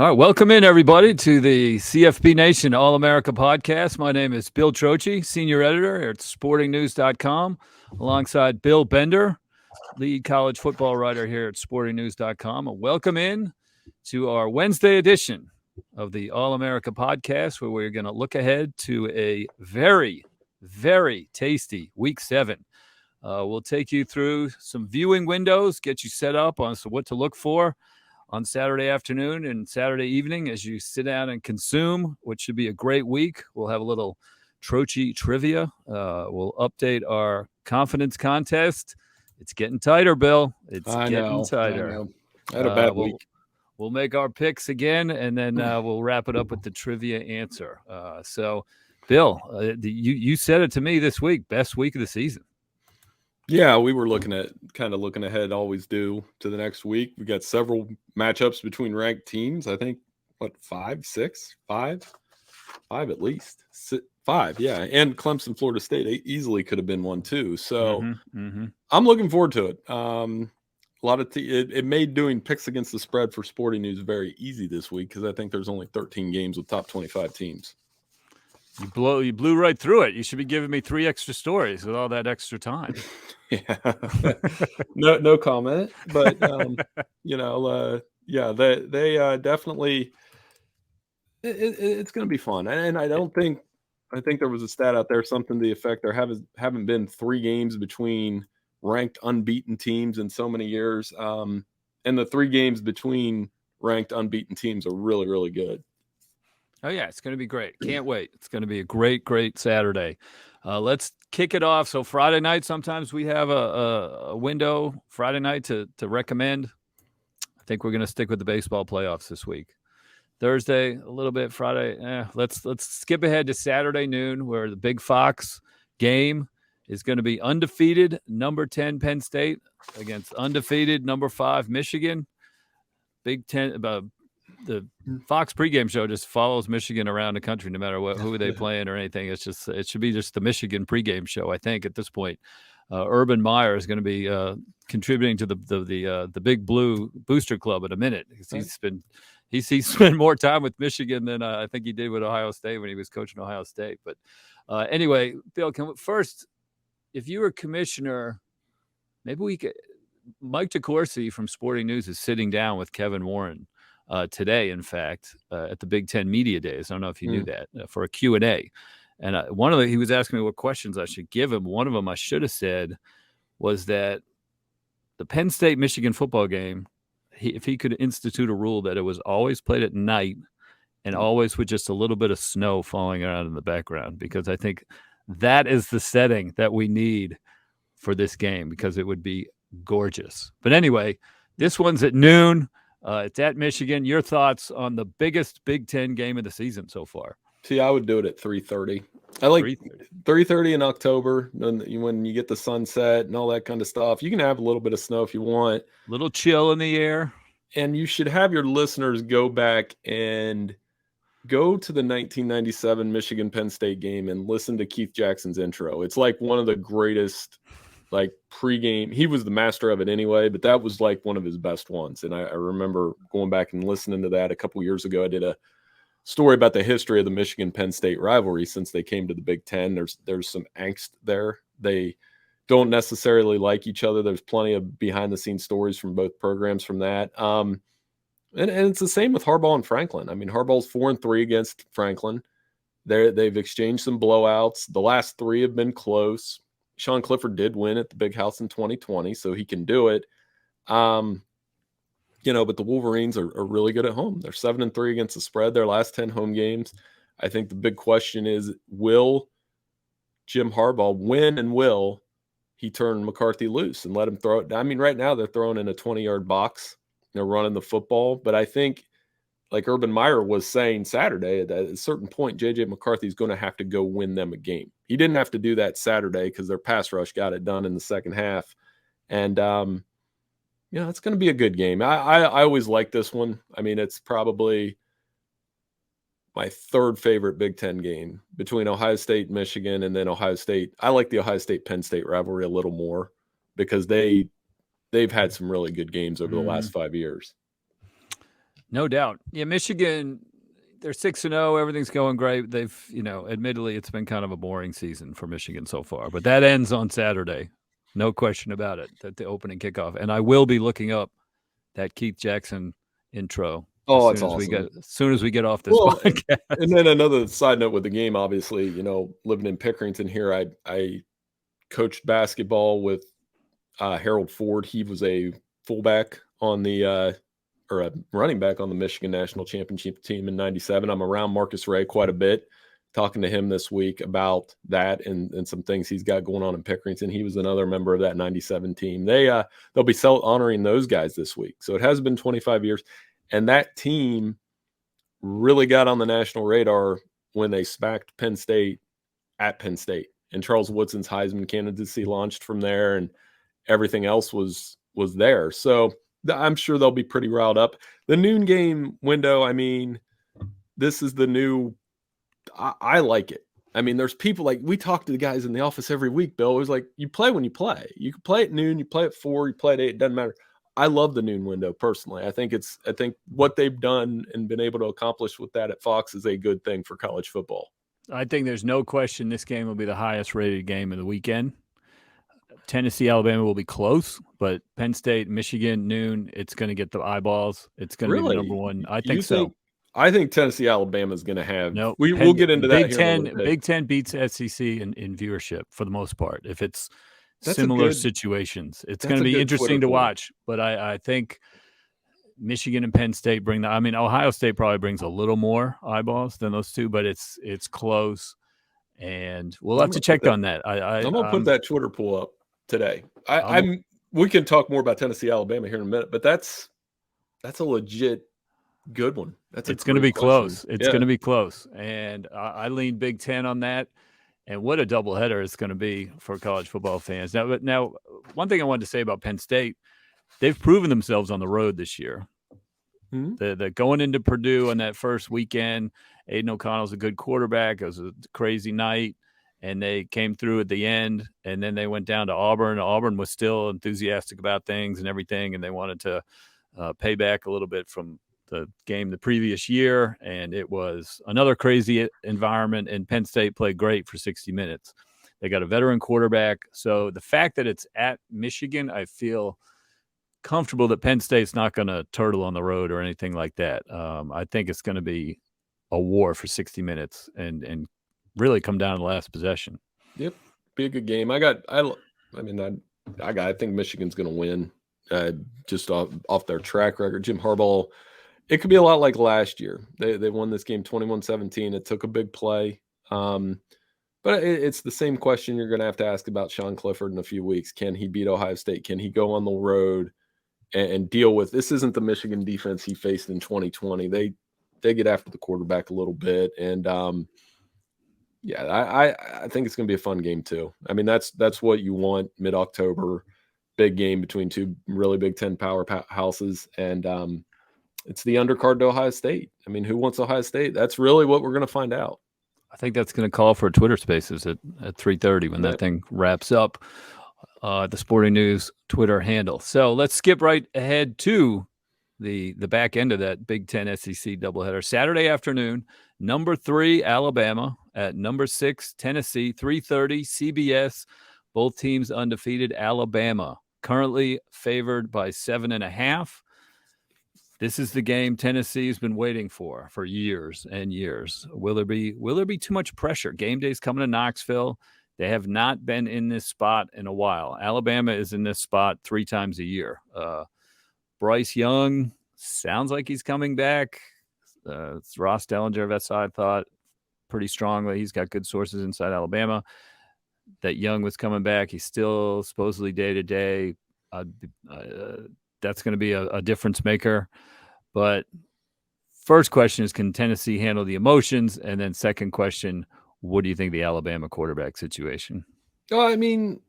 All right, welcome in everybody to the CFB Nation All-America podcast. My name is Bill Trocchi, senior editor here at sportingnews.com, alongside Bill Bender, lead college football writer here at sportingnews.com. And welcome in to our Wednesday edition of the All-America podcast, where we're going to look ahead to a very, very tasty Week 7. We'll take you through some viewing windows, get you set up on what to look for on Saturday afternoon and Saturday evening as you sit down and consume what should be a great week. We'll have a little Trocchi trivia. We'll update our confidence contest. It's getting tighter, Bill. It's getting tighter. I had a bad week. We'll make our picks again, and then we'll wrap it up with the trivia answer. So, Bill, you said it to me this week, best week of the season. Yeah, we were looking ahead, always do, to the next week. We got several matchups between ranked teams. I think, five at least. Five, yeah. And Clemson, Florida State easily could have been one too. So I'm looking forward to it. A lot of it made doing picks against the spread for Sporting News very easy this week because I think there's only 13 games with top 25 teams. You blew right through it. You should be giving me 3 extra stories with all that extra time. Yeah, no comment. But they definitely. It's going to be fun, and I think there was a stat out there, something to the effect there haven't been 3 games between ranked unbeaten teams in so many years, and the 3 games between ranked unbeaten teams are really, really good. Oh, yeah, it's going to be great. Can't wait. It's going to be a great, great Saturday. Let's kick it off. So Friday night, sometimes we have a window Friday night to recommend. I think we're going to stick with the baseball playoffs this week. Thursday, a little bit. Friday, let's skip ahead to Saturday noon, where the Big Fox game is going to be undefeated number 10 Penn State against undefeated number 5 Michigan. Big Ten, the Fox pregame show just follows Michigan around the country, no matter who they playing or anything. It should be just the Michigan pregame show. I think at this point, Urban Meyer is going to be contributing to the Big Blue Booster Club in a minute. He's spent more time with Michigan than I think he did with Ohio State when he was coaching Ohio State. But anyway, Bill, first, if you were commissioner, maybe we could. Mike DeCourcy from Sporting News is sitting down with Kevin Warren today, in fact, at the Big Ten Media Days. I don't know if you knew that, for a Q&A. And he was asking me what questions I should give him. One of them I should have said was that the Penn State-Michigan football game, if he could institute a rule that it was always played at night and always with just a little bit of snow falling around in the background, because I think that is the setting that we need for this game, because it would be gorgeous. But anyway, this one's at noon. It's at Michigan. Your thoughts on the biggest Big Ten game of the season so far? See, I would do it at 3:30. I like 3:30 in October when you get the sunset and all that kind of stuff. You can have a little bit of snow if you want. A little chill in the air. And you should have your listeners go back and go to the 1997 Michigan-Penn State game and listen to Keith Jackson's intro. It's like one of the greatest pregame. He was the master of it anyway, but that was like one of his best ones. And I remember going back and listening to that a couple years ago. I did a story about the history of the Michigan-Penn State rivalry since they came to the Big Ten. There's some angst there. They don't necessarily like each other. There's plenty of behind-the-scenes stories from both programs from that. And it's the same with Harbaugh and Franklin. I mean, Harbaugh's 4-3 against Franklin. They've exchanged some blowouts. The last 3 have been close. Sean Clifford did win at the Big House in 2020, so he can do it. But the Wolverines are really good at home. They're 7-3 against the spread, their last 10 home games. I think the big question is, will Jim Harbaugh win, and will he turn McCarthy loose and let him throw it? I mean, right now they're throwing in a 20-yard box. They're running the football. But I think, like Urban Meyer was saying Saturday, at a certain point, J.J. McCarthy is going to have to go win them a game. He didn't have to do that Saturday because their pass rush got it done in the second half. And, it's going to be a good game. I always like this one. I mean, it's probably my 3rd favorite Big Ten game between Ohio State and Michigan, and then Ohio State. I like the Ohio State-Penn State rivalry a little more because they've had some really good games over the last 5 years. No doubt. Yeah, Michigan, they're 6-0. Everything's going great. They've, admittedly, it's been kind of a boring season for Michigan so far, but that ends on Saturday. No question about it. That the opening kickoff, and I will be looking up that Keith Jackson intro Oh, it's awesome. as soon as we get off this podcast. And then another side note with the game, obviously, living in Pickerington here, I coached basketball with Harold Ford. He was a fullback on the or a running back on the Michigan national championship team in '97. I'm around Marcus Ray quite a bit, talking to him this week about that and some things he's got going on in Pickerington. He was another member of that '97 team. They'll be honoring those guys this week. So it has been 25 years, and that team really got on the national radar when they smacked Penn State at Penn State, and Charles Woodson's Heisman candidacy launched from there, and everything else was there. So I'm sure they'll be pretty riled up. The noon game window, I mean, this is the new, I like it. I mean, there's people like, we talk to the guys in the office every week, Bill. It was like, you play when you play. You can play at noon, you play at 4, you play at 8, it doesn't matter. I love the noon window personally. I think what they've done and been able to accomplish with that at Fox is a good thing for college football. I think there's no question this game will be the highest rated game of the weekend. Tennessee, Alabama will be close, but Penn State, Michigan, noon, it's going to get the eyeballs. It's going to be the number one. I think so. I think Tennessee, Alabama is going to have. No, we'll get into Big that. Big Ten beats SEC in viewership for the most part. If it's similar situations, it's going to be interesting to watch. But I think Michigan and Penn State Ohio State probably brings a little more eyeballs than those two, but it's close, and we'll have to check on that. I'm going to put that Twitter poll up today. We can talk more about Tennessee, Alabama here in a minute, but that's a legit good one. It's going to be close. It's going to be close, and I lean Big Ten on that. And what a doubleheader it's going to be for college football fans. Now, one thing I wanted to say about Penn State, they've proven themselves on the road this year. Mm-hmm. The going into Purdue on that first weekend, Aiden O'Connell's a good quarterback. It was a crazy night, and they came through at the end. And then they went down to Auburn. Auburn was still enthusiastic about things and everything, and they wanted to pay back a little bit from the game the previous year, and it was another crazy environment, and Penn State played great for 60 minutes. They got a veteran quarterback. So the fact that it's at Michigan, I feel comfortable that Penn State's not going to turtle on the road or anything like that. I think it's going to be a war for 60 minutes and really come down to the last possession. Yep. Be a good game. I think Michigan's going to win just off their track record. Jim Harbaugh, it could be a lot like last year. They won this game 21-17. It took a big play. But it's the same question you're going to have to ask about Sean Clifford in a few weeks. Can he beat Ohio State? Can he go on the road and deal with – this isn't the Michigan defense he faced in 2020. They get after the quarterback a little bit. And, I think it's going to be a fun game too. I mean, that's what you want mid-October, big game between two really Big Ten powerhouses. And it's the undercard to Ohio State. I mean, who wants Ohio State? That's really what we're going to find out. I think that's going to call for Twitter Spaces at 3:30 when that thing wraps up. The Sporting News Twitter handle. So let's skip right ahead to the back end of that Big Ten SEC doubleheader. Saturday afternoon, number 3 Alabama at number 6 Tennessee, 3:30 CBS. Both teams undefeated. Alabama currently favored by 7.5. This is the game Tennessee has been waiting for years and years. Will there be too much pressure? Game day's coming to Knoxville. They have not been in this spot in a while. Alabama is in this spot 3 times a year. Bryce Young sounds like he's coming back. Ross Dellinger of SI thought pretty strongly. He's got good sources inside Alabama that Young was coming back. He's still supposedly day-to-day. That's going to be a difference maker. But first question is, can Tennessee handle the emotions? And then second question, what do you think of the Alabama quarterback situation? Oh, I mean,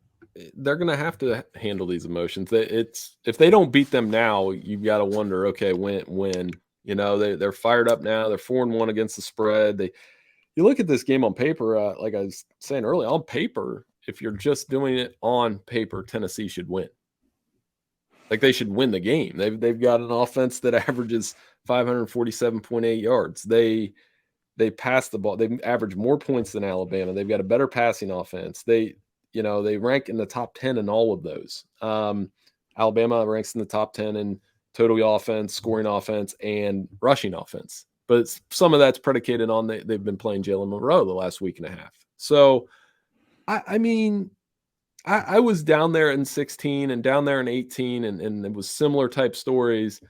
they're going to have to handle these emotions. If they don't beat them now, you've got to wonder, okay, when they're fired up now. They're 4-1 against the spread. You look at this game on paper, like I was saying earlier, on paper, if you're just doing it on paper, Tennessee should win. Like they should win the game. They've got an offense that averages 547.8 yards. They pass the ball. They average more points than Alabama. They've got a better passing offense. They rank in the top 10 in all of those. Alabama ranks in the top 10 in total offense, scoring offense, and rushing offense. But some of that's predicated on they've been playing Jalen Monroe the last week and a half. So, I mean, I was down there in 16 and down there in 18, and it was similar type stories.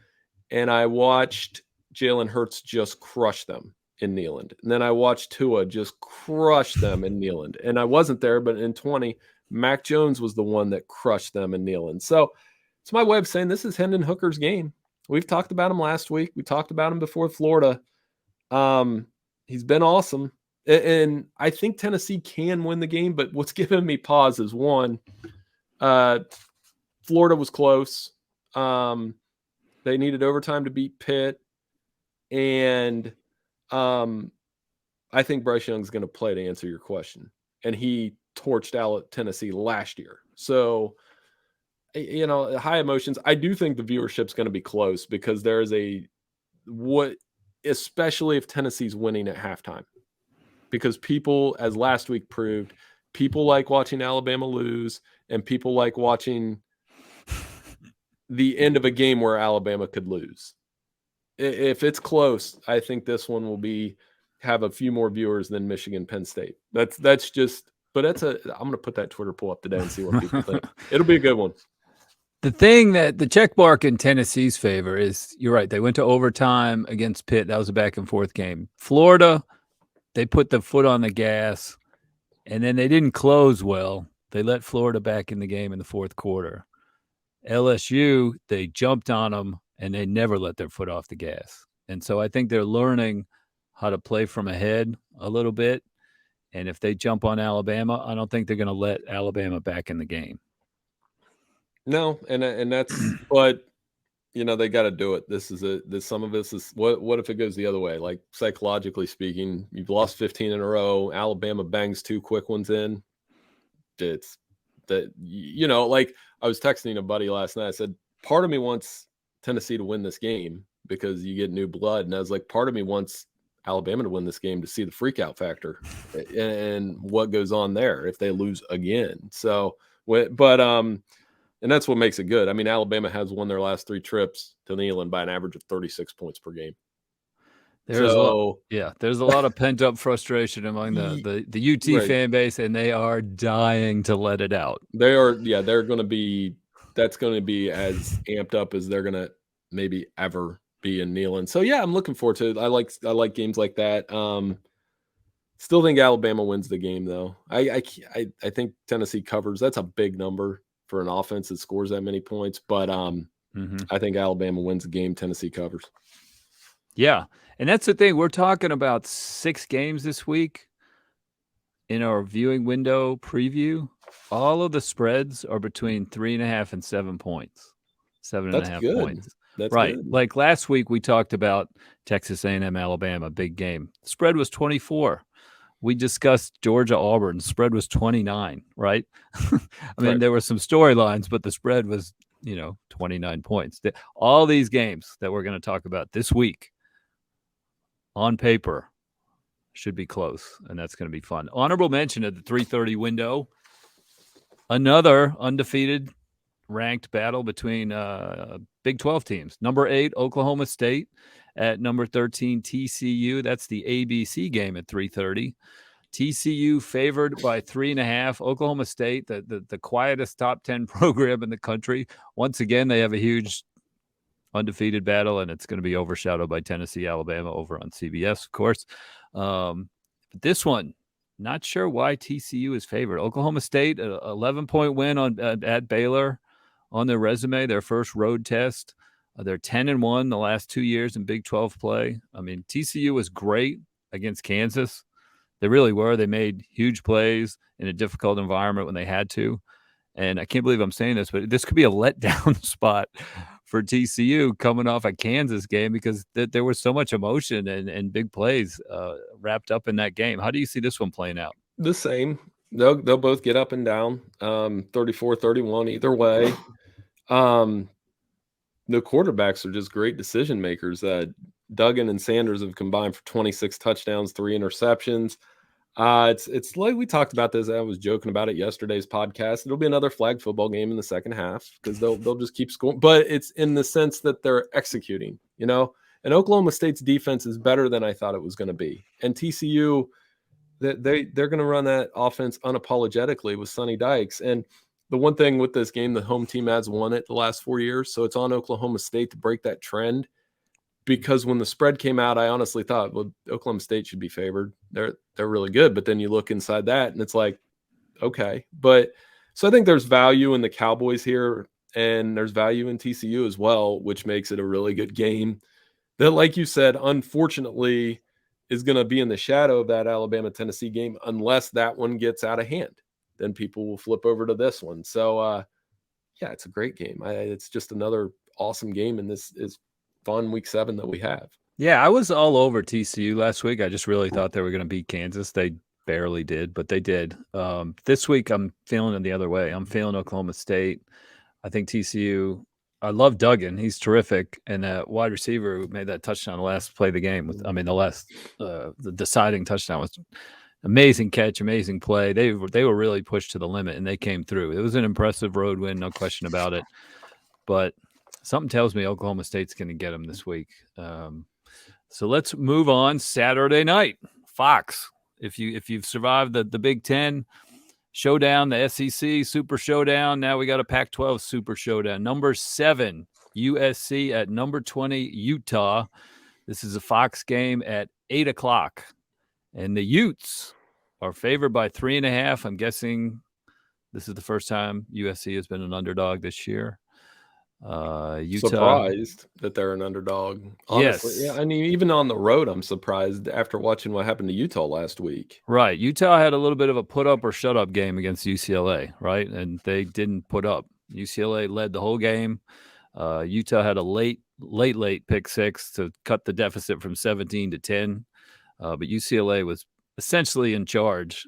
And I watched Jalen Hurts just crush them in Neyland. And then I watched Tua just crush them in Neyland. And I wasn't there, but in 20, Mac Jones was the one that crushed them in Neyland. So it's my way of saying this is Hendon Hooker's game. We've talked about him last week. We talked about him before Florida. He's been awesome. And I think Tennessee can win the game, but what's giving me pause is one, Florida was close. They needed overtime to beat Pitt. And I think Bryce Young's going to play to answer your question. And he torched Tennessee last year. So, high emotions. I do think the viewership's going to be close because there is especially if Tennessee's winning at halftime. Because people, as last week proved, people like watching Alabama lose and people like watching the end of a game where Alabama could lose. If it's close, I think this one will have a few more viewers than Michigan Penn State. I'm going to put that Twitter poll up today and see what people think. It'll be a good one. The thing that the check mark in Tennessee's favor is, you're right, they went to overtime against Pitt. That was a back and forth game. Florida, they put the foot on the gas, and then they didn't close well. They let Florida back in the game in the fourth quarter. LSU, they jumped on them, and they never let their foot off the gas. And so I think they're learning how to play from ahead a little bit. And if they jump on Alabama, I don't think they're going to let Alabama back in the game. No, and that's but they got to do it. Some of this is what if it goes the other way? Like psychologically speaking, you've lost 15 in a row. Alabama bangs 2 quick ones in. It's that like I was texting a buddy last night. I said, part of me wants Tennessee to win this game because you get new blood, and I was like, part of me wants Alabama to win this game to see the freak out factor and what goes on there if they lose again. So, and that's what makes it good. I mean, Alabama has won their last 3 trips to Neyland by an average of 36 points per game. There's a lot of pent up frustration among the UT right. fan base, and they are dying to let it out. They're going to be. That's going to be as amped up as they're going to maybe ever be in Neyland. So yeah, I'm looking forward to it. I like games like that. Still think Alabama wins the game though. I think Tennessee covers. That's a big number for an offense that scores that many points, but I think Alabama wins the game. Tennessee covers. Yeah, and that's the thing. We're talking about 6 games this week in our viewing window preview. All of the spreads are between 3.5 and 7 points. 7.5 points. That's right. Good. Like last week, we talked about Texas A&M, Alabama, big game. The spread was 24. We discussed Georgia, Auburn. The spread was 29, right? I mean, There were some storylines, but the spread was, 29 points. All these games that we're going to talk about this week on paper should be close, and that's going to be fun. Honorable mention at the 3:30 window, another undefeated ranked battle between Big 12 teams. Number 8, Oklahoma State at number 13, TCU. That's the ABC game at 3:30. TCU favored by 3.5. Oklahoma State, the quietest top 10 program in the country. Once again, they have a huge undefeated battle, and it's going to be overshadowed by Tennessee, Alabama over on CBS, of course. But this one, not sure why TCU is favored. Oklahoma State, an 11-point win at Baylor on their resume, their first road test. They're 10-1 the last 2 years in Big 12 play. I mean, TCU was great against Kansas. They really were. They made huge plays in a difficult environment when they had to. And I can't believe I'm saying this, but this could be a letdown spot for TCU coming off a Kansas game because there was so much emotion and big plays wrapped up in that game. How do you see this one playing out? The same. They'll both get up and down, 34-31 either way. the quarterbacks are just great decision makers. Duggan and Sanders have combined for 26 touchdowns, 3 interceptions. It's like we talked about this. I was joking about it yesterday's podcast. It'll be another flag football game in the second half because they'll just keep scoring. But it's in the sense that they're executing, you know. And Oklahoma State's defense is better than I thought it was going to be. And TCU, they're going to run that offense unapologetically with Sonny Dykes. And the one thing with this game, the home team has won it the last 4 years, so it's on Oklahoma State to break that trend. Because when the spread came out, I honestly thought, well, Oklahoma State should be favored. They're really good. But then you look inside that and it's like, okay. But so I think there's value in the Cowboys here and there's value in TCU as well, which makes it a really good game that, like you said, unfortunately is going to be in the shadow of that Alabama-Tennessee game unless that one gets out of hand. Then people will flip over to this one. So, yeah, it's a great game. It's just another awesome game, and this is fun week 7 that we have. Yeah, I was all over TCU last week. I just really thought they were going to beat Kansas. They barely did, but they did. This week, I'm feeling it the other way. I'm feeling Oklahoma State. I think TCU. I love Duggan. He's terrific, and that wide receiver who made that touchdown the last play of the game. The deciding touchdown was amazing catch, amazing play. They were really pushed to the limit, and they came through. It was an impressive road win, no question about it. But something tells me Oklahoma State's going to get them this week. So let's move on. Saturday night, Fox. If you've survived the Big Ten showdown, the SEC Super Showdown, now we got a Pac-12 Super Showdown. Number 7 USC at number 20 Utah. This is a Fox game at 8:00, and the Utes are favored by 3.5. I'm guessing this is the first time USC has been an underdog this year. Utah, surprised that they're an underdog. Honestly, yes. Yeah. I mean, even on the road, I'm surprised after watching what happened to Utah last week. Right. Utah had a little bit of a put up or shut up game against UCLA, right? And they didn't put up. UCLA led the whole game. Utah had a late pick 6 to cut the deficit from 17 to 10. But UCLA was essentially in charge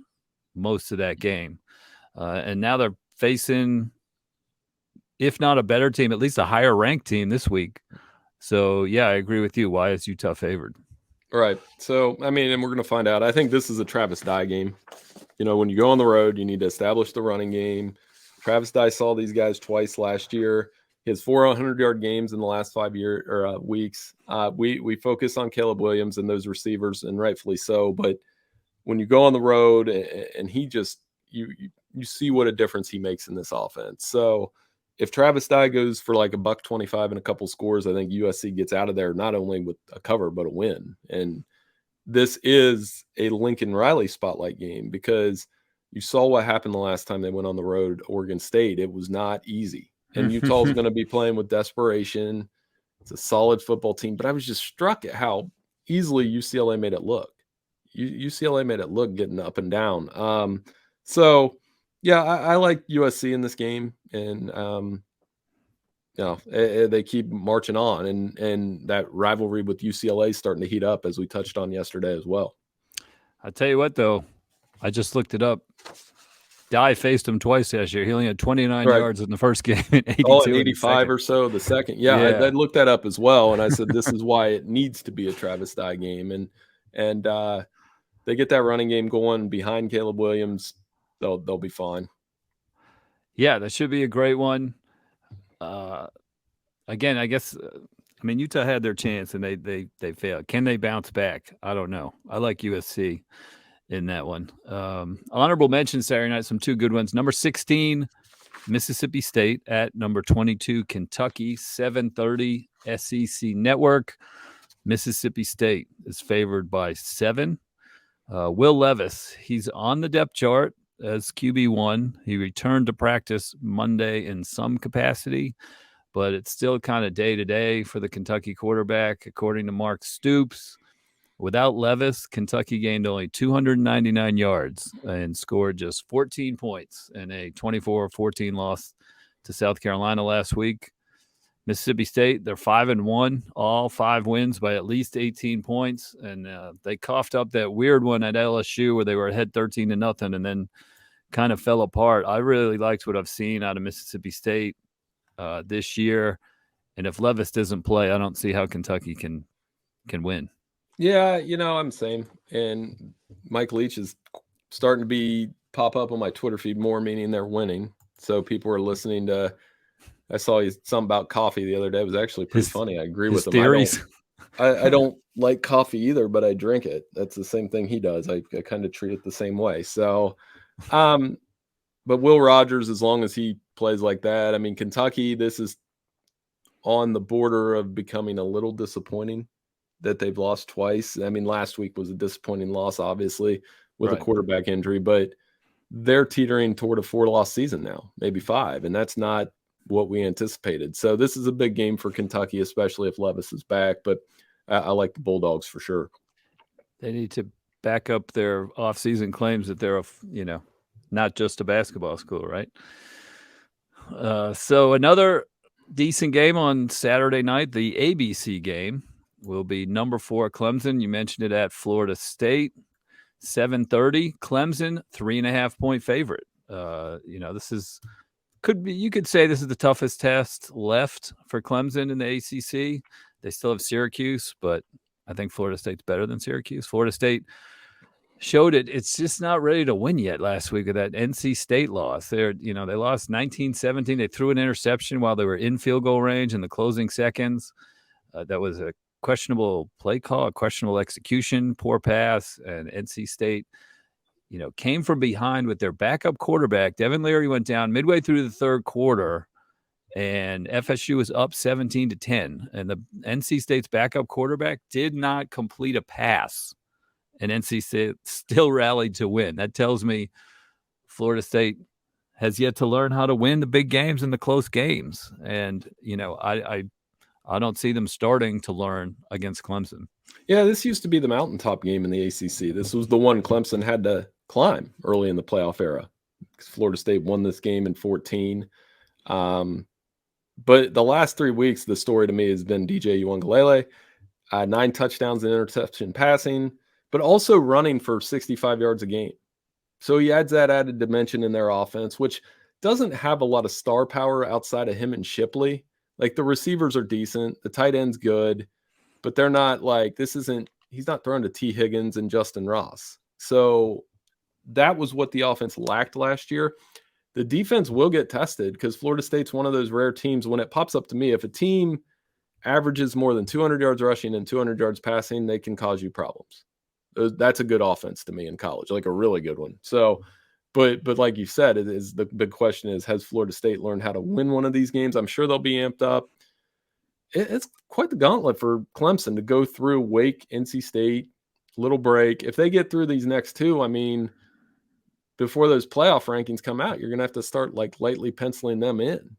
most of that game. And now they're facing, if not a better team, at least a higher ranked team this week. So, yeah, I agree with you. Why is Utah favored? Right. So, I mean, and we're going to find out. I think this is a Travis Dye game. You know, when you go on the road, you need to establish the running game. Travis Dye saw these guys twice last year. He has 400-yard games in the last 5 weeks. We focus on Caleb Williams and those receivers, and rightfully so. But when you go on the road, and he just you see what a difference he makes in this offense. So if Travis Dye goes for like $125 and a couple scores, I think USC gets out of there not only with a cover but a win. And this is a Lincoln Riley spotlight game because you saw what happened the last time they went on the road, Oregon State. It was not easy. And Utah's going to be playing with desperation. It's a solid football team, but I was just struck at how easily UCLA made it look. UCLA made it look getting up and down. So, yeah, I like USC in this game, and they keep marching on, and that rivalry with UCLA is starting to heat up, as we touched on yesterday as well. I'll tell you what, though, I just looked it up. Dye faced him twice last year. He only had 29 yards in the first game and 82 85 or so the second. Yeah. I looked that up as well, and I said this is why it needs to be a Travis Dye game, and they get that running game going behind Caleb Williams. They'll be fine. Yeah, that should be a great one. Again, I guess, Utah had their chance and they failed. Can they bounce back? I don't know. I like USC in that one. Honorable mention Saturday night, some 2 good ones. Number 16, Mississippi State at number 22, Kentucky, 7:30 SEC Network. Mississippi State is favored by 7. Will Levis, he's on the depth chart as QB1. He returned to practice Monday in some capacity, but it's still kind of day-to-day for the Kentucky quarterback, according to Mark Stoops. Without Levis, Kentucky gained only 299 yards and scored just 14 points in a 24-14 loss to South Carolina last week. Mississippi State, they're 5-1, all 5 wins by at least 18 points, and they coughed up that weird one at LSU where they were ahead 13-0 and then kind of fell apart. I really liked what I've seen out of Mississippi State this year, And if Levis doesn't play, I don't see how Kentucky can win. Yeah, I'm the same. And Mike Leach is starting to pop up on my Twitter feed more, meaning they're winning. So people are listening to. I saw something about coffee the other day. It was actually pretty funny. I agree with him. Theories. I don't like coffee either, but I drink it. That's the same thing he does. I kind of treat it the same way. So, but Will Rogers, as long as he plays like that, I mean, Kentucky, this is on the border of becoming a little disappointing that they've lost twice. I mean, last week was a disappointing loss, obviously, with a quarterback injury, but they're teetering toward a 4-loss season now, maybe 5, and that's not what we anticipated. So this is a big game for Kentucky, especially if Levis is back, but I like the Bulldogs for sure. They need to back up their offseason claims that they're not just a basketball school, right? So another decent game on Saturday night, the ABC game will be number 4 Clemson. You mentioned it at Florida State, 7:30. Clemson 3.5-point favorite. This you could say this is the toughest test left for Clemson in the ACC. They still have Syracuse, but I think Florida State's better than Syracuse. Florida State showed it. It's just not ready to win yet last week with that NC State loss. They lost 19-17. They threw an interception while they were in field goal range in the closing seconds. That was a questionable play call, a questionable execution, poor pass, and NC State, came from behind with their backup quarterback. Devin Leary went down midway through the third quarter, and FSU was up 17-10. And the NC State's backup quarterback did not complete a pass, and NC State still rallied to win. That tells me Florida State has yet to learn how to win the big games and the close games. And, I don't see them starting to learn against Clemson. Yeah, this used to be the mountaintop game in the ACC. This was the one Clemson had to climb early in the playoff era because Florida State won this game in 14. But the last 3 weeks, the story to me has been DJ Uiagalelei, 9 touchdowns and interception passing, but also running for 65 yards a game. So he adds that added dimension in their offense, which doesn't have a lot of star power outside of him and Shipley. Like the receivers are decent, the tight end's good, but they're not like he's not throwing to T. Higgins and Justin Ross. So that was what the offense lacked last year. The defense will get tested because Florida State's one of those rare teams. When it pops up to me, if a team averages more than 200 yards rushing and 200 yards passing, they can cause you problems. That's a good offense to me in college, like a really good one. So, but like you said, the big question is, has Florida State learned how to win one of these games? I'm sure they'll be amped up. It's quite the gauntlet for Clemson to go through Wake, NC State, little break. If they get through these next 2, I mean, before those playoff rankings come out, you're going to have to start like lightly penciling them in.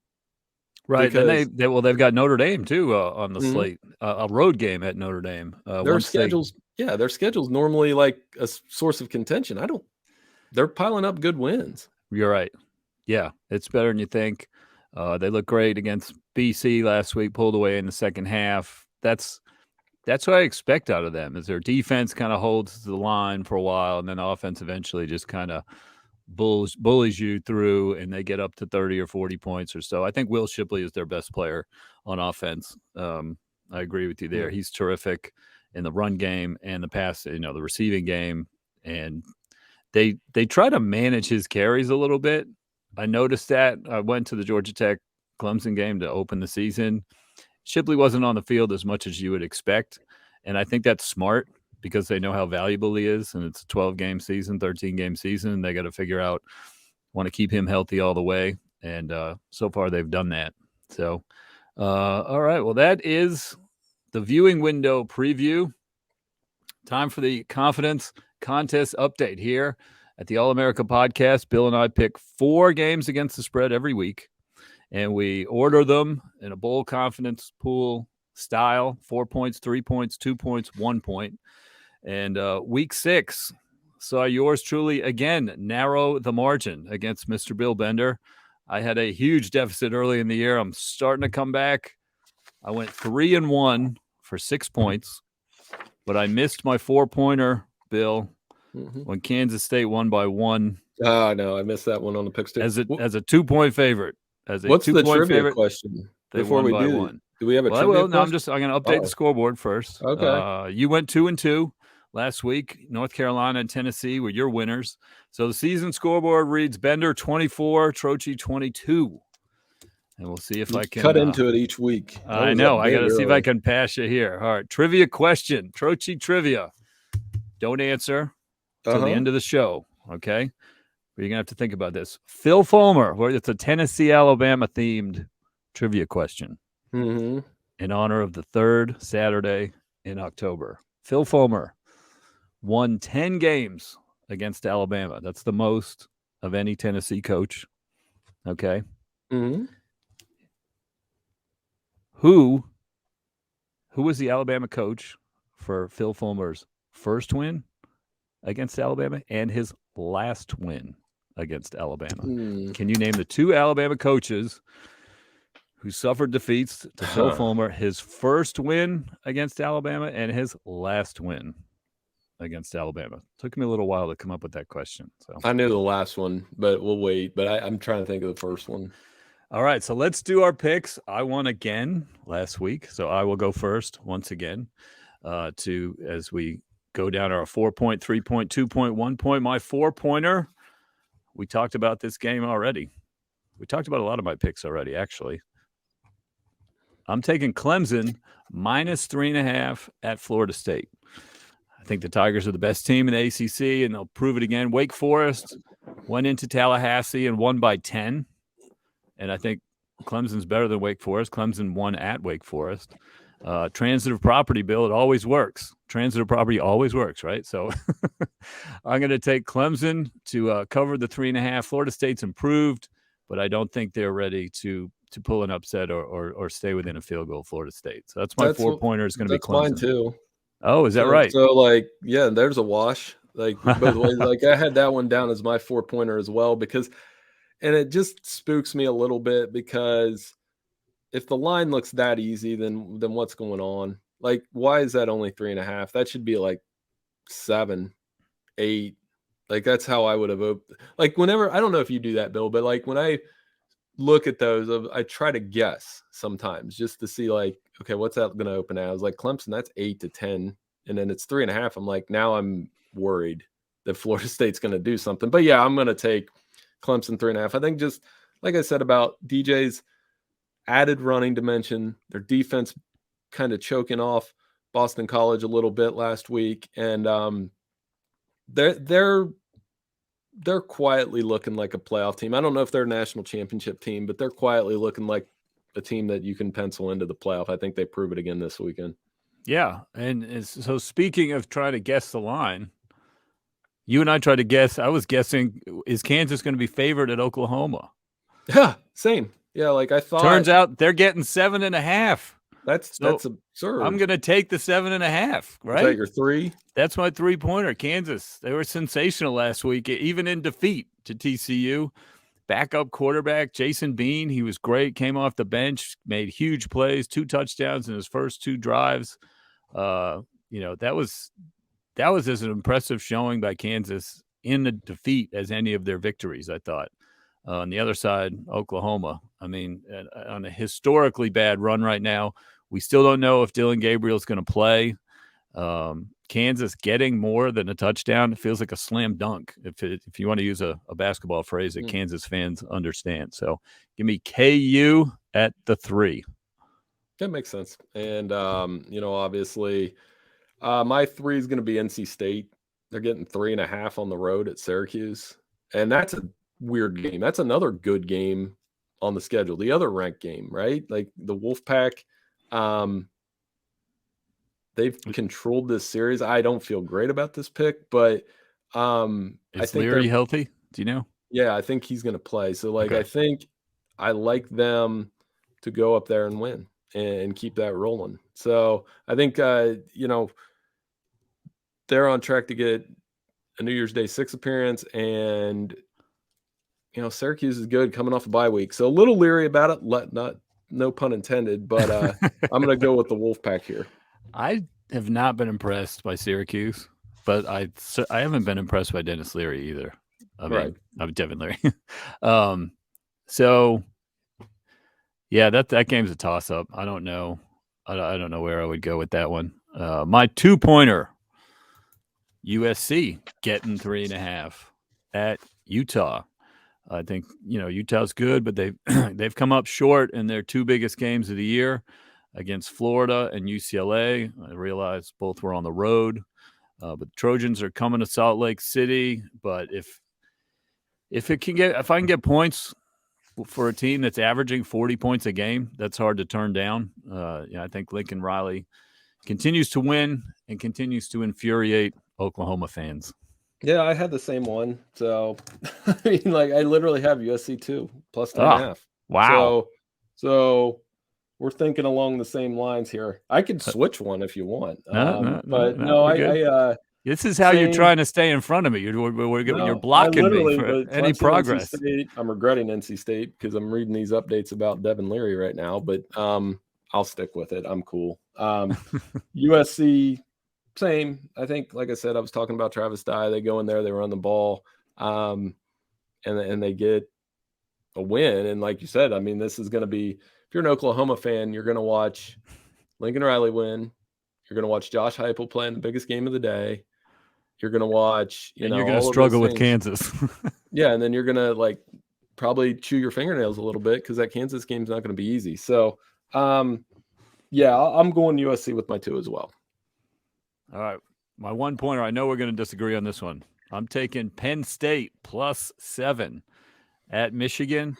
Right. Because, and they've got Notre Dame too on the slate, a road game at Notre Dame. Their schedules normally like a source of contention. They're piling up good wins. You're right. Yeah, it's better than you think. They look great against BC last week, pulled away in the second half. That's what I expect out of them, is their defense kind of holds the line for a while, and then offense eventually just kind of bullies you through, and they get up to 30 or 40 points or so. I think Will Shipley is their best player on offense. I agree with you there. He's terrific in the run game and the pass, the receiving game, and they try to manage his carries a little bit. I noticed that. I went to the Georgia Tech Clemson game to open the season. Shipley wasn't on the field as much as you would expect, and I think that's smart because they know how valuable he is, and it's a 12-game season, 13-game season, and they got to figure out, want to keep him healthy all the way, and so far they've done that. So, all right, well, that is the viewing window preview. Time for the confidence contest update here at the All-America Podcast. Bill and I pick 4 games against the spread every week, and we order them in a bowl confidence pool style: 4 points, 3 points, 2 points, 1 point. And week 6 saw yours truly again narrow the margin against Mr. Bill Bender. I had a huge deficit early in the year. I'm starting to come back. I went 3-1 for 6 points, but I missed my 4-pointer, Bill, when Kansas State won by 1. Oh, no, I missed that one on the pick stick. As a 2-point favorite. What's the trivia question? They Before won we by do, one. do we have a Well, I trivia will. No, I'm question? going to update the scoreboard first. Okay. You went 2-2 last week. North Carolina and Tennessee were your winners. So the season scoreboard reads Bender 24, Trocchi 22. And we'll see if I can cut into it each week. I know. I got to see if I can pass you here. All right. Trivia question. Trocchi trivia. Don't answer till the end of the show. Okay. But you're going to have to think about this. Phil Fulmer, where it's a Tennessee, Alabama themed trivia question in honor of the third Saturday in October. Phil Fulmer won 10 games against Alabama. That's the most of any Tennessee coach. Okay. Who was the Alabama coach for Phil Fulmer's first win against Alabama and his last win against Alabama? Can you name the two Alabama coaches who suffered defeats to Phil Fulmer, his first win against Alabama and his last win against Alabama? Took me a little while to come up with that question. So I knew the last one, but we'll wait. But I'm trying to think of the first one. All right, so let's do our picks. I won again last week, so I will go first once again as we go down our 4-point, 3-point, 2-point, 1-point. My 4-pointer, we talked about this game already. We talked about a lot of my picks already, actually. I'm taking Clemson minus 3.5 at Florida State. I think the Tigers are the best team in the ACC, and they'll prove it again. Wake Forest went into Tallahassee and won by 10. And I think Clemson's better than Wake Forest. Clemson won at Wake Forest. Transitive property bill, it always works. Transitive property always works, right? So I'm going to take Clemson to cover the 3.5. Florida State's improved, but I don't think they're ready to pull an upset or stay within a field goal of Florida State. So that's my 4-pointer is going to be Clemson. Mine too. Oh, is that right? So, there's a wash. Both ways. I had that one down as my 4-pointer as well and it just spooks me a little bit because if the line looks that easy, then what's going on? Why is that only 3.5? That should be 7, 8. That's how I would have whenever, I don't know if you do that, Bill, but when I look at those, I try to guess sometimes just to see okay, what's that going to open at? I was Clemson, that's 8 to 10, and then it's 3.5. I'm now I'm worried that Florida State's going to do something. But yeah, I'm going to take Clemson 3.5. I think just like I said about DJ's added running dimension, their defense kind of choking off Boston College a little bit last week, and they're quietly looking like a playoff team. I don't know if they're a national championship team, but they're quietly looking like a team that you can pencil into the playoff. I think they prove it again this weekend. Yeah, and so speaking of trying to guess the line, you and I tried to guess. I was guessing, is Kansas going to be favored at Oklahoma? Yeah, same. Yeah, I thought. Turns out they're getting 7.5. That's absurd. I'm going to take the 7.5. Right? Is that your 3? That's my 3-pointer. Kansas. They were sensational last week, even in defeat to TCU. Backup quarterback Jason Bean, he was great. Came off the bench, made huge plays, 2 touchdowns in his first 2 drives. That was as an impressive showing by Kansas in the defeat as any of their victories, I thought. On the other side, Oklahoma, I mean, on a historically bad run right now. We still don't know if Dylan Gabriel's going to play. Kansas getting more than a touchdown, it feels like a slam dunk, if you want to use a basketball phrase that Kansas fans understand. So give me KU at the 3. That makes sense. And, obviously – my 3 is going to be NC State. They're getting 3.5 on the road at Syracuse. And that's a weird game. That's another good game on the schedule. The other ranked game, right? The Wolfpack, they've controlled this series. I don't feel great about this pick, but I think Leary healthy? Do you know? Yeah, I think he's going to play. So, okay. I think I like them to go up there and win and keep that rolling. So, I think, they're on track to get a New Year's Day 6 appearance, and Syracuse is good coming off a bye week, so a little leery about it. No pun intended, but I'm going to go with the Wolfpack here. I have not been impressed by Syracuse, but I haven't been impressed by Dennis Leary either. I mean, right. I'm Devin Leary. So Yeah, that game's a toss up. I don't know. I don't know where I would go with that one. My 2-pointer, USC getting 3.5 at Utah. I think Utah's good, but they've come up short in their two biggest games of the year against Florida and UCLA. I realize both were on the road, but the Trojans are coming to Salt Lake City. But if I can get points for a team that's averaging 40 points a game, that's hard to turn down. I think Lincoln Riley continues to win and continues to infuriate Oklahoma fans. Yeah, I had the same one. So, I mean, like, I literally have USC too, plus 3.5. Wow. So we're thinking along the same lines here. I could switch one if you want. No, But no, we're good. This is how you're trying to stay in front of me. You're blocking me for any Clemson, NC progress. State. I'm regretting NC State because I'm reading these updates about Devin Leary right now. But I'll stick with it. I'm cool. USC. Same. I think, like I said, I was talking about Travis Dye. They go in there, they run the ball, and they get a win. And like you said, I mean, this is going to be, if you're an Oklahoma fan, you're going to watch Lincoln Riley win. You're going to watch Josh Heupel play in the biggest game of the day. You're going to watch, and you're going to struggle with Kansas. Yeah, and then you're going to probably chew your fingernails a little bit because that Kansas game's not going to be easy. So, yeah, I'm going USC with my 2 as well. All right. My 1-pointer, I know we're going to disagree on this one. I'm taking Penn State plus 7 at Michigan.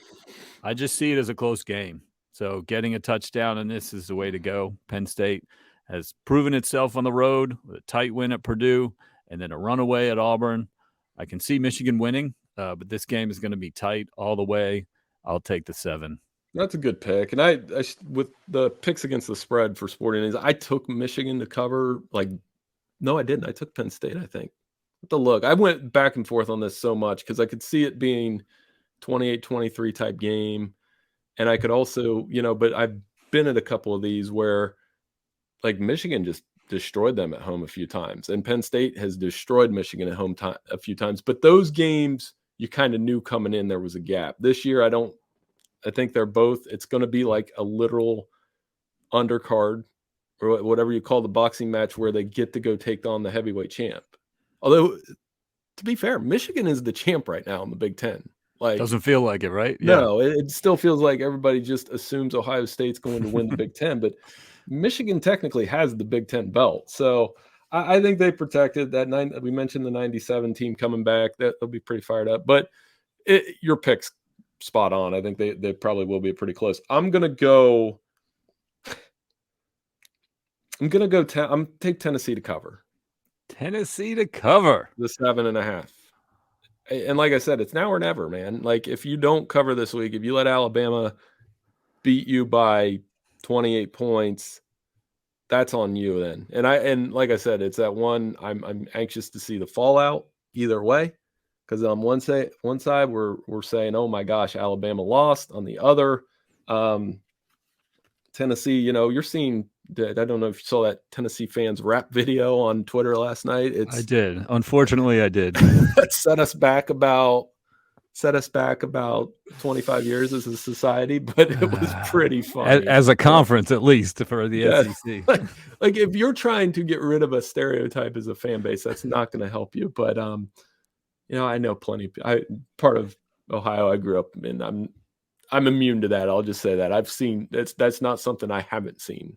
I just see it as a close game. So getting a touchdown in this is the way to go. Penn State has proven itself on the road with a tight win at Purdue and then a runaway at Auburn. I can see Michigan winning, but this game is going to be tight all the way. I'll take the 7. That's a good pick. And I with the picks against the spread for Sporting News, I took Michigan to cover. No, I didn't. I took Penn State, I think. But look, I went back and forth on this so much because I could see it being 28-23 type game. And I could also, but I've been at a couple of these where Michigan just destroyed them at home a few times. And Penn State has destroyed Michigan at home a few times. But those games, you kind of knew coming in there was a gap. This year, I think they're both, it's going to be like a literal undercard or whatever you call the boxing match where they get to go take on the heavyweight champ. Although, to be fair, Michigan is the champ right now in the Big Ten. Doesn't feel like it, right? No, it still feels like everybody just assumes Ohio State's going to win the Big Ten, but Michigan technically has the Big Ten belt. So I think they protected that. We mentioned the 97 team coming back. They'll be pretty fired up. But your pick's spot on. I think they probably will be pretty close. I'm take Tennessee to cover. Tennessee to cover the 7.5. And like I said, it's now or never, man. If you don't cover this week, if you let Alabama beat you by 28 points, that's on you then. And like I said, it's that one. I'm anxious to see the fallout either way, because on one side we're saying, oh my gosh, Alabama lost. On the other, Tennessee, you're seeing. I don't know if you saw that Tennessee fans rap video on Twitter last night. I did. Unfortunately, I did. set us back about 25 years as a society, but it was pretty funny. As a conference, at least for the SEC. If you're trying to get rid of a stereotype as a fan base, that's not going to help you. But I know plenty. Part of Ohio I grew up in. I'm immune to that. I'll just say that I've seen that's not something I haven't seen.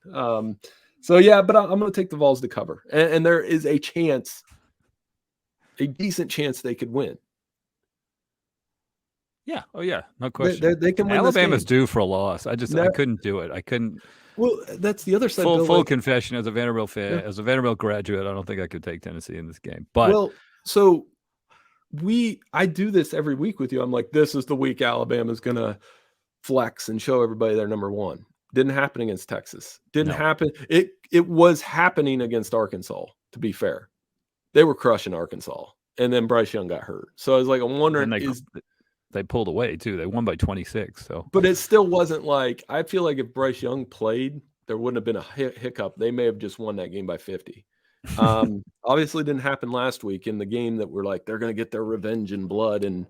So yeah, but I'm going to take the Vols to cover, and there is a decent chance they could win. Yeah. Oh yeah. No question. They can win. Alabama's due for a loss. I couldn't do it. I couldn't. Well, that's the other side. Full confession, as a Vanderbilt fan, as a Vanderbilt graduate, I don't think I could take Tennessee in this game. But so I do this every week with you. I'm like, this is the week Alabama's going to flex and show everybody they're number one. Didn't happen against Texas. Didn't happen. It was happening against Arkansas, to be fair. They were crushing Arkansas. And then Bryce Young got hurt. So I was like, I'm wondering. They pulled away, too. They won by 26. But it still wasn't I feel like if Bryce Young played, there wouldn't have been a hiccup. They may have just won that game by 50. Obviously didn't happen last week in the game that we're they're going to get their revenge in blood and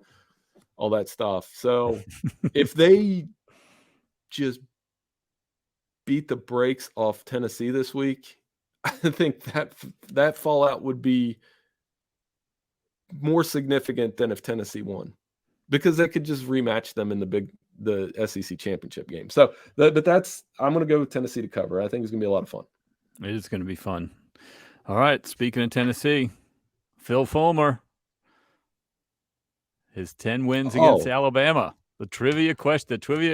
all that stuff. So if they just beat the brakes off Tennessee this week, I think that fallout would be more significant than if Tennessee won, because they could just rematch them in the SEC championship game. So, I'm going to go with Tennessee to cover. I think it's going to be a lot of fun. It is going to be fun. All right. Speaking of Tennessee, Phil Fulmer, his 10 wins against Alabama. The trivia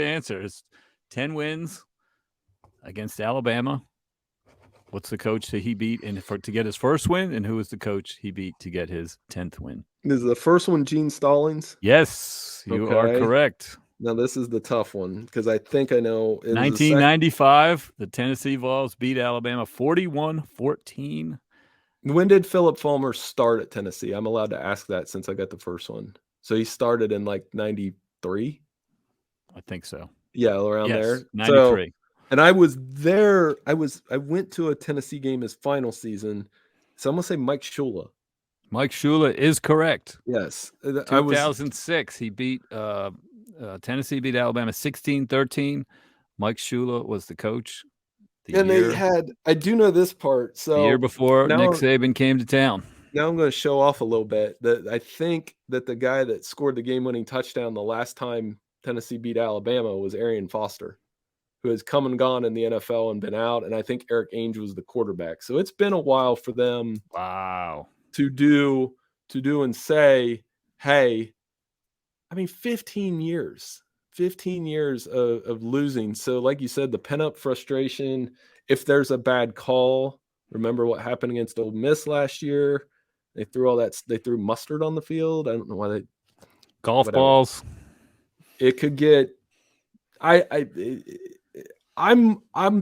answer is 10 wins against Alabama. What's the coach that he beat to get his first win, and who is the coach he beat to get his 10th win? Is the first one Gene Stallings? Yes, you are correct. Now, this is the tough one because I think I know. 1995, the Tennessee Vols beat Alabama 41-14. When did Philip Fulmer start at Tennessee? I'm allowed to ask that since I got the first one. So he started in like 93? I think so. Yeah, around there. 93. And I was there. I went to a Tennessee game his final season. So I'm going to say Mike Shula. Mike Shula is correct. Yes. 2006, he beat Tennessee beat Alabama 16-13. Mike Shula was the coach. I do know this part. So the year before Nick Saban came to town. Now I'm going to show off a little bit. I think that the guy that scored the game-winning touchdown the last time Tennessee beat Alabama was Arian Foster, who has come and gone in the NFL and been out. And I think Eric Ainge was the quarterback. So it's been a while for them. Wow. To do and say, hey, 15 years of losing. So like you said, the pent-up frustration, if there's a bad call, remember what happened against Ole Miss last year? They threw mustard on the field. I don't know why golf balls. It could get, I'm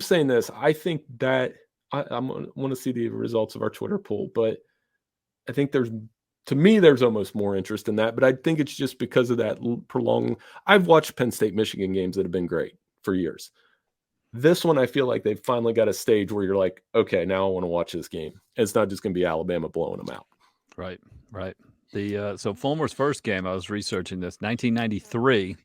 saying this. I think that I want to see the results of our Twitter poll, but I think there's almost more interest in that, but I think it's just because of that prolonged. I've watched Penn State, Michigan games that have been great for years. This one, I feel like they've finally got a stage where you're like, okay, now I want to watch this game. It's not just going to be Alabama blowing them out. Right. So Fulmer's first game, I was researching this, 1993,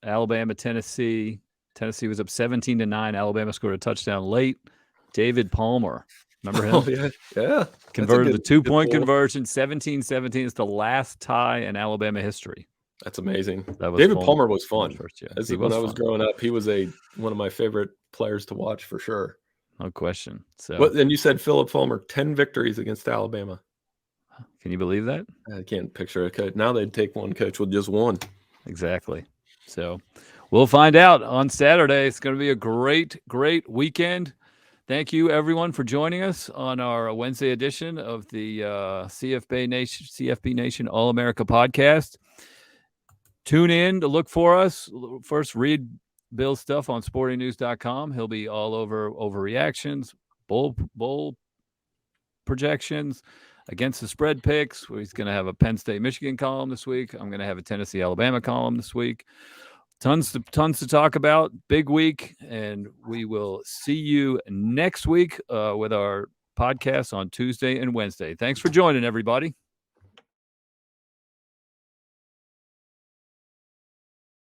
Alabama, Tennessee. Tennessee was up 17-9. Alabama scored a touchdown late. David Palmer. Remember him? Oh, yeah. Converted the 2-point conversion, 17-17. It's the last tie in Alabama history. That's amazing. David Palmer was fun. When I was growing up, he was one of my favorite players to watch for sure. No question. So, and you said Philip Fulmer, 10 victories against Alabama. Can you believe that? I can't picture a coach. Now they'd take one coach with just one. Exactly. So we'll find out on Saturday. It's going to be a great, great weekend. Thank you, everyone, for joining us on our Wednesday edition of the CFB Nation All-America podcast. Tune in to look for us. First, read Bill's stuff on sportingnews.com. He'll be all over overreactions, bowl projections, against the spread picks. He's going to have a Penn State, Michigan column this week. I'm going to have a Tennessee, Alabama column this week. Tons to talk about. Big week, and we will see you next week with our podcast on Tuesday and Wednesday. Thanks for joining, everybody.